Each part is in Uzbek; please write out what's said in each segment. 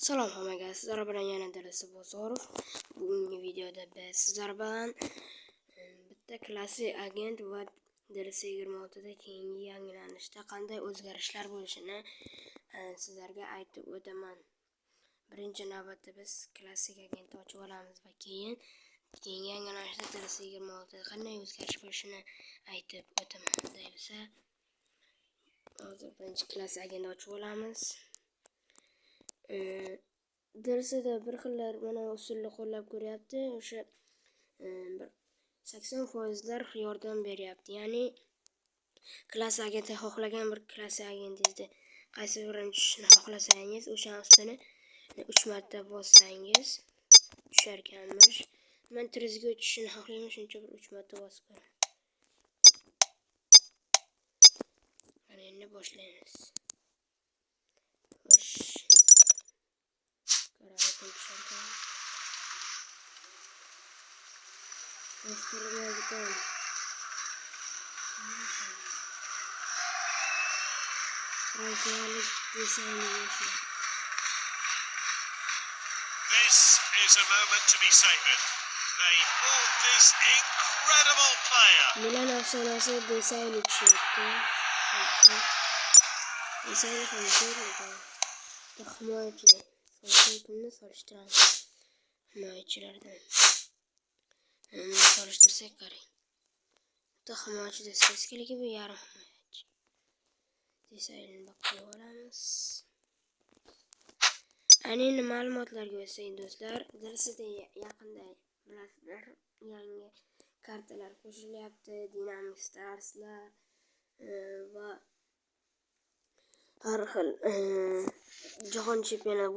Salom hammaga, sizlar bilan yana Dalasi Bozorov. Bugungi videoda biz sizlar bilan bitta klassik agent va Dalasi 26 da keyingi yangilanishda qanday o'zgarishlar bo'lishini sizlarga aytib o'taman. Birinchi navbatda biz klassik agentni ochib olamiz va keyingi yangilanishda Dalasi 26 da qanday o'zgarish bo'lishini aytib o'taman. Deyilsa, hozir birinchi klassik agentni ochib olamiz. Darsida bir xillar mana usulni qo'llab ko'ryapti. O'sha 80% yordam beryapti. Ya'ni klassik agentni xohlagan bir klassik agentingizni qaysi birini tushishni xohlasangiz, o'sha ustini 3 marta bossangiz tushar ekanmish. Men trizga tushishni xohlayman, shuncha bir 3 marta bosib ko'raman. Mana endi boshlaymiz. This is a moment to be savored. They bought this incredible player. Milan afsonasi Desayni tushyapti. Desayni ham zo'r himoyachilar. Kimni solishtiramiz? Himoyachilardan. Solishtirsak qarang. Bitta himoyachi Desayni bu yarim himoyachi. Desayni qo'yib olamiz. Ayni ma'lumotlarga o'tsak do'stlar, darsida yaqinda bilasizlar, yangi kartalar qo'shilyapti, Dynamic Starslar va har xil jahon chempionati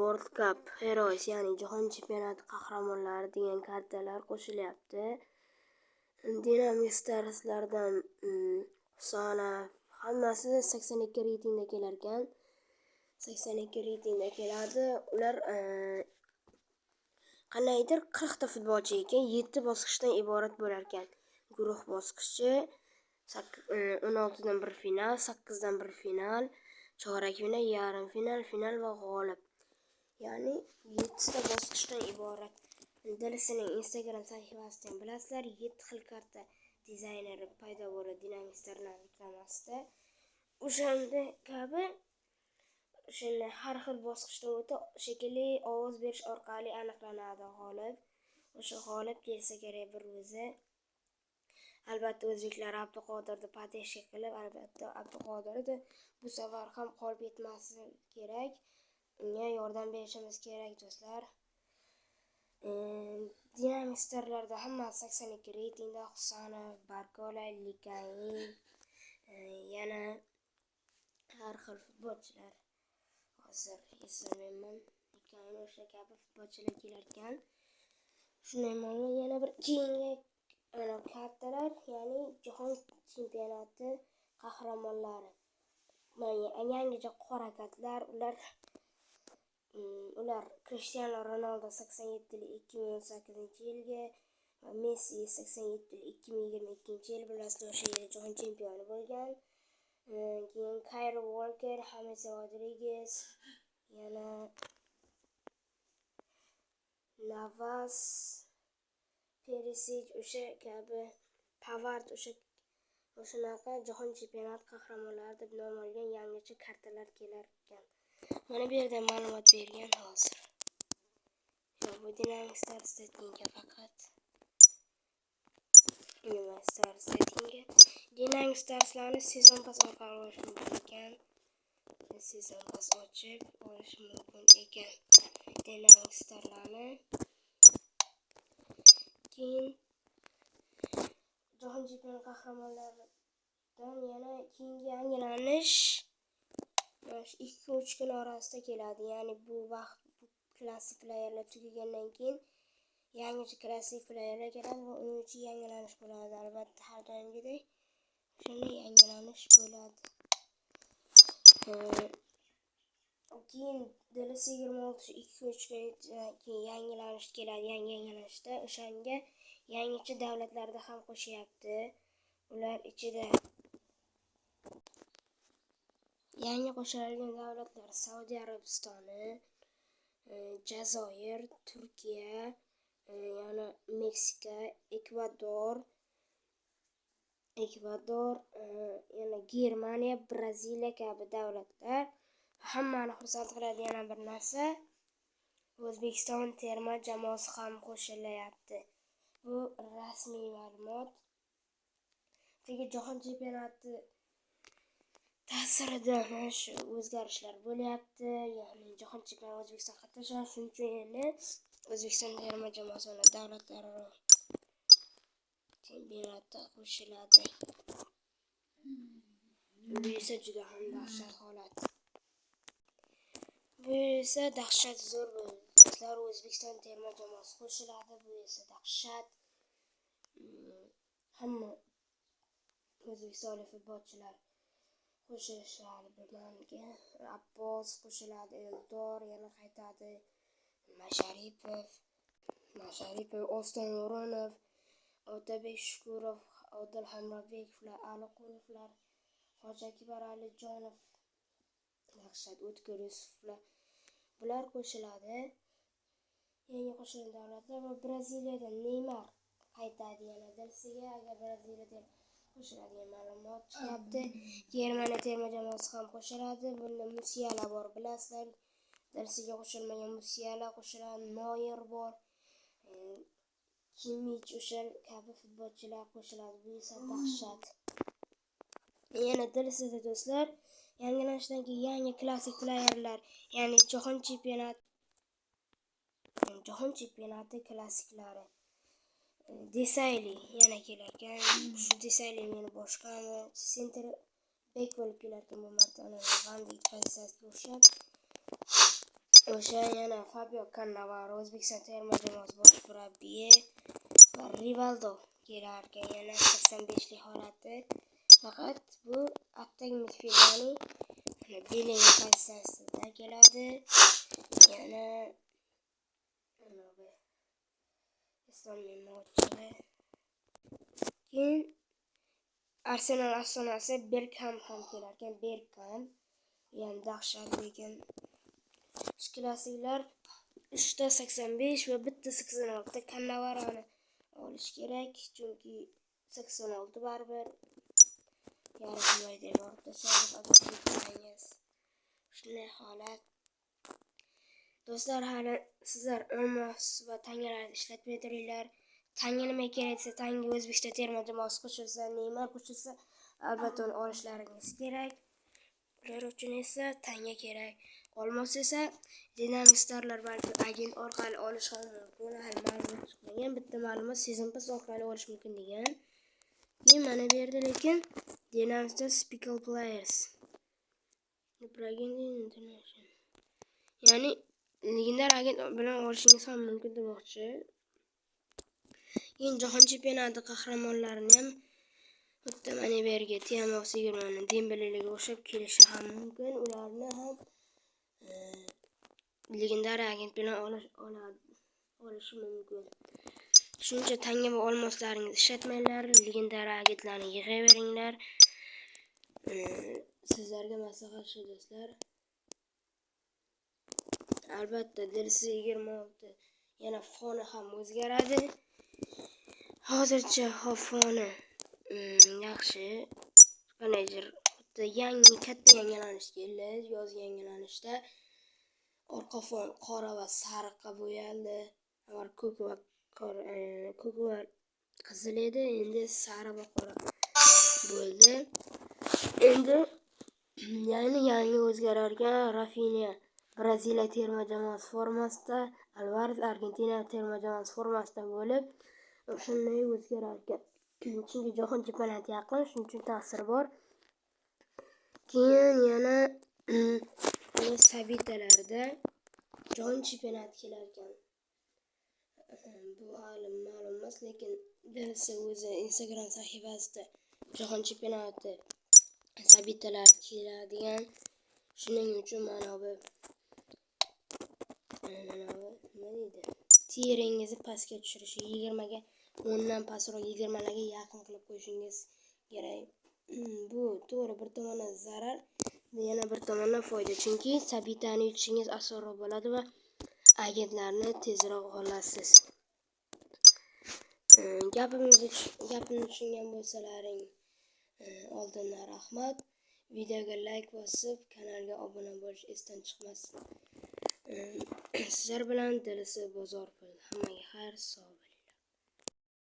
World Cup Heroes, ya'ni jahon chempionati qahramonlari degan kartalar qo'shilyapti. Dynamic Starslardan Sona hammasi 82 reytingda kelar ekan. 82 reytingda keladi. Ular qanaydir 40 ta futbolchi ekan, 7 bosqichdan iborat bo'lar ekan. Guruh bosqichi 16 dan 1 final, 8 dan 1 final, chorak final, yarim final, final va g'olib. Ya'ni 7 ta bosqichdan iborat. Dalasining Instagram sahifasidan bilasizlar, 7 xil karta dizayneri paydo bo'ladi Dynamic Starlar reklamasida. O'shanda kabi shuni har xil bosqichdan o'tib, shekilli ovoz berish orqali aniqlanadi g'olib. O'sha g'olib kelsa kerak bir o'zi. Albatta o'zbeklar Abduqodirni padeshka qilib, albatta Abduqodirni bu safar ham qolib ketmasligi kerak. Unga yordam berishimiz kerak do'stlar. Dynamic Starlarda hamma 82 reytingda Husanov, Barkola, Likayin, yana har xil futbolchilar. Hozir eslamayman. Likayin o'sha kabi futbolchilar kelar ekan. Shunday yana bir keyingi kartalar, ya'ni jahon chempionati qahramonlari. Yangicha qora kartlar, ular Cristiano Ronaldo 87-2018-yilga va Messi 87-2022-yil bilasizlar, o'sha yil jahon chempioni bo'lgan. Keyin Kyle Walker, James Rodriguez, yana Navas, Perisic, o'sha kabi Pavard, o'shanaqa jahon chempionati qahramonlari deb nom olgan yangicha kartalar kelar ekan. Mana bu yerda ma'lumot bergan hozir. Bu Dynamic Stars settingga faqat Dynamic Starslarni sezon pas orqali olish mumkin ekan. Sezon pas ochib olish mumkin ekan. Dynamic Starslarni keyin jahon chempionati qahramonlaridan yana keyingi yangilanish 2-3 kun orasida keladi. Ya'ni bu vaqt klassik playerlar tugagandan keyin yangi klassik playerlar keladi va uning uchun yangilanish bo'ladi. Albatta har doimgidek shunday yangilanish bo'ladi. Keyin Dalasi 26 2-3 kun keyin yangilanish keladi. Yangi yangilanishda o'shanga yangicha davlatlarda ham qo'shyapti. Ular ichida Yangi qo'shiladigan davlatlar Saudiya Arabistoni, Jazoir, Turkiya, yana Meksika, Ekvador, yana Germaniya, Braziliya kabi davlatlar. Hammani xursand qiladigan bir narsa, O'zbekiston terma jamoasi ham qo'shilyapti. Bu rasmiy ma'lumot. Chunki jahon chempionati ta'sirida mana shu o'zgarishlar bo'lyapti. Ya'ni jahon chempionatida O'zbekiston qatnashadi, shuning uchun endi O'zbekiston terma jamoasi davlatlararo chempionatga qo'shiladi. Bu esa juda ham dahshat holat. Bu esa dahshat zo'r bo'ldi. Sizlar O'zbekiston terma jamoasi qo'shiladi. Bu esa dahshat. Hamma o'zbekistonlik futbolchilar qo'shilishadi. Bilmanga Abbos qo'shiladi, Eldor yana qaytadi. Masharipov, Oston O'ronov, Otabek Shukurov, Odil Hamrobekovlar, Aliqulovlar, Hoji Akbar Alijonov, Dahshat O'tkir Yusuflar bular qo'shiladi. Yangi qo'shilgan davlatlar va Braziliyadan Neymar qaytadi yana Delsiga. Agar Braziliyada qo'shiladigan ma'lumot chiqyapti. Germaniya terma jamoasi ham qo'shiladi. Bunda Musiala bor, bilasizlar. Delsiga qo'shilmagan Musiala qo'shiladi, Noyer bor. Kimmich o'sha kabi futbolchilar qo'shiladi. Bu esa dahshat. Yana Delsida do'stlar, yangilanishdan keyin yangi klassik playerlar, ya'ni jahon chempionati klassiklari. Desayli yana kelarkan. Shu Desayli meni boshqami center bek bo'lib kelarkan bu marta. Vandik pozitsiyasiga o'xshab. O'sha yana Fabio Cannavaro, O'zbekiston terma jamoasi bosh murabbiyi va Rivaldo kelarkan. Yana 85lik holati. Faqat bu atak midfieldning Bellingham pozitsiyasida keladi. Yana keyin Arsenal afsonasi Bergkamp ham kelarkan. Bergkamp yana dahshat, lekin klassiklar 3.85 va 1.86 da Cannavaroni olish kerak, chunki 86 baribir yarim deb olib tashladik. Shunday holat. Do'stlar, hali sizlar Olmos va tangalarni ishlatmay turinglar. Tanga nima kerak desa, tanga O'zbekiston terma jamoasi qo'shilsa, Neymar qo'shilsa, albatta uni olishlaringiz kerak. Ular uchun esa tanga kerak. Olmos esa Dinamo Starlar balki agent orqali olish ham mumkin. Hali ma'lumot chiqmagan. Bitta ma'lumot Season Pass orqali olish mumkin degan. Keyin mana bu yerda lekin Dinamo Star Speakable Players. Ya'ni legendar agent bilan olishingiz ham mumkin demoqchi. Keyin jahon chempionati qahramonlarini ham bitta mana bu yerga Tiamo Sigurmani Dembelega o'xshab kelishi ham mumkin. Ularni ham legendar agent bilan olishi mumkin. Shuncha tanga va olmoslaringizni ishlatmanglar, legendar agentlarni yig'averinglar. Sizlarga maslahat shu do'stlar. Albatta Delsi 26 yana foni ham o'zgaradi. Hozircha foni yaxshi. Qanaydir yangi katta yangilanish keldi. Yoz yangilanishda orqa fon qora va sariqqa bo'yaldi. Avval ko'k va qizil edi, endi sariq va qora bo'ldi. Endi yangi o'zgarargan Rafinha Braziliya terma jamoasi formasida, Alvarez Argentina terma jamoasi formasida bo'lib, shunday o'zgararkan. Chunki jahon chempionati yaqin, shuning uchun ta'sir bor. Keyin yana sabitalarda jahon chempionati kelarkan. Bu hali ma'lum emas, lekin Delsi o'zi Instagram sahifasida jahon chempionati sabitalar keladigan. Shuning uchun mana bu teringizni pastga tushirish, 20 ga 10 dan pastroq 20 larga yaqin qilib qo'yishingiz kerak. Bu to'g'ri bir tomondan zarar, Yana bir tomondan foyda, chunki sabitani yutishingiz osonroq bo'ladi va agentlarni tezroq olasiz. Gapimni tushungan bo'lsalaring oldindan rahmat. Videoga like bosib, kanalga obuna bo'lish esdan chiqmasin. Sizlar bilan Dilisi bozor bo'ldi. Hammaga xayr, sog'